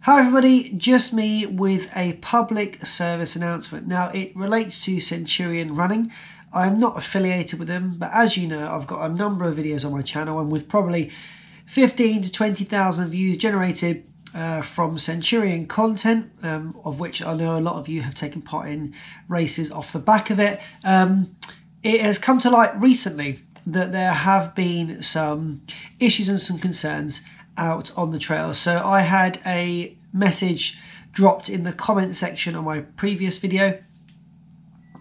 Hi everybody, just me with a public service announcement. Now it relates to Centurion Running. I'm not affiliated with them, but as you know, I've got a number of videos on my channel, and with probably 15 to 20,000 views generated from Centurion content, of which I know a lot of you have taken part in races off the back of it. It has come to light recently that there have been some issues and some concerns out on the trail. So I had a message dropped in the comment section on my previous video,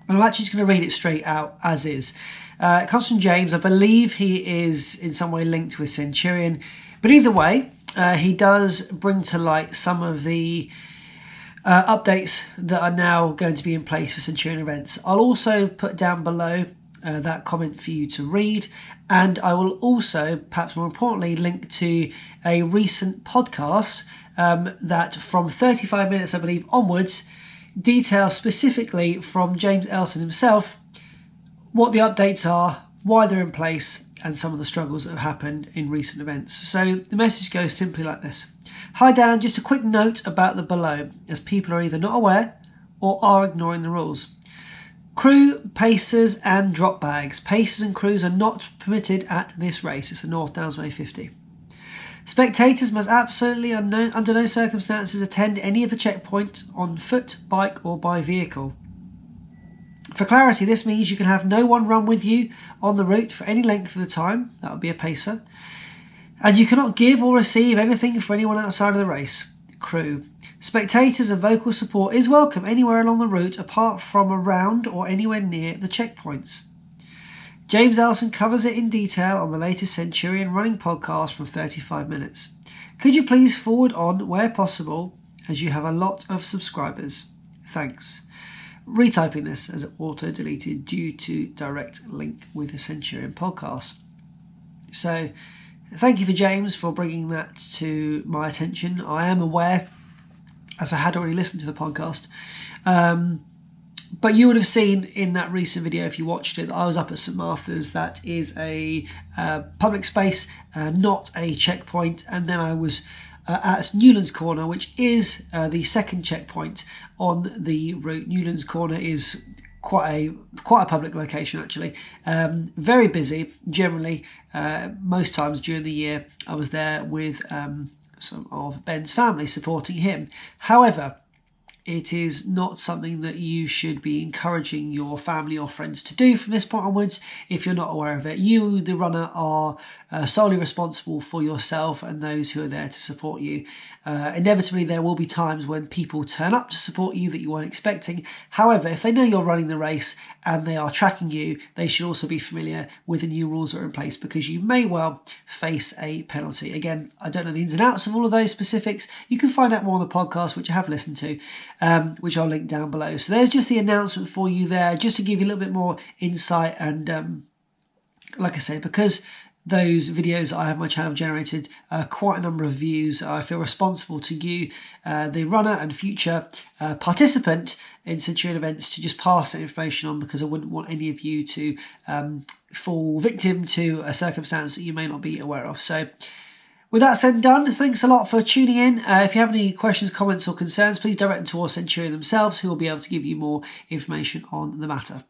and I'm actually just going to read it straight out as is. It comes from James. I believe he is in some way linked with Centurion, but either way, he does bring to light some of the updates that are now going to be in place for Centurion events. I'll also put down below that comment for you to read, and I will also, perhaps more importantly, link to a recent podcast that from 35 minutes I believe onwards details specifically from James Elson himself what the updates are, why they're in place, and some of the struggles that have happened in recent events. So the message goes simply like this. Hi Dan, just a quick note about the below, as people are either not aware or are ignoring the rules. Crew, pacers and drop bags. Pacers and crews are not permitted at this race. It's the North Downs Way 50. Spectators must absolutely under no circumstances attend any of the checkpoints on foot, bike or by vehicle. For clarity, this means you can have no one run with you on the route for any length of the time. That would be a pacer. And you cannot give or receive anything for anyone outside of the race. Crew. Spectators and vocal support is welcome anywhere along the route apart from around or anywhere near the checkpoints. James Elson covers it in detail on the latest Centurion Running podcast from 35 minutes. Could you please forward on where possible, as you have a lot of subscribers? Thanks. Retyping this as auto-deleted due to direct link with the Centurion podcast. So thank you for James for bringing that to my attention. I am aware, as I had already listened to the podcast, but you would have seen in that recent video, if you watched it, that I was up at St Martha's. That is a public space, not a checkpoint, and then I was at Newlands Corner, which is the second checkpoint on the route. Newlands Corner is quite a public location actually, very busy generally. Most times during the year I was there with some of Ben's family supporting him. However, it is not something that you should be encouraging your family or friends to do from this point onwards if you're not aware of it. You, the runner, are solely responsible for yourself and those who are there to support you. Inevitably, there will be times when people turn up to support you that you weren't expecting. However, if they know you're running the race and they are tracking you, they should also be familiar with the new rules that are in place, because you may well face a penalty. Again, I don't know the ins and outs of all of those specifics. You can find out more on the podcast, which I have listened to, which I'll link down below. So there's just the announcement for you there, just to give you a little bit more insight. And like I say, because those videos I have on my channel generated quite a number of views, I feel responsible to you, the runner and future participant in Centurion events, to just pass that information on, because I wouldn't want any of you to fall victim to a circumstance that you may not be aware of. So with that said and done, thanks a lot for tuning in. If you have any questions, comments or concerns, please direct them towards Centurion themselves, who will be able to give you more information on the matter.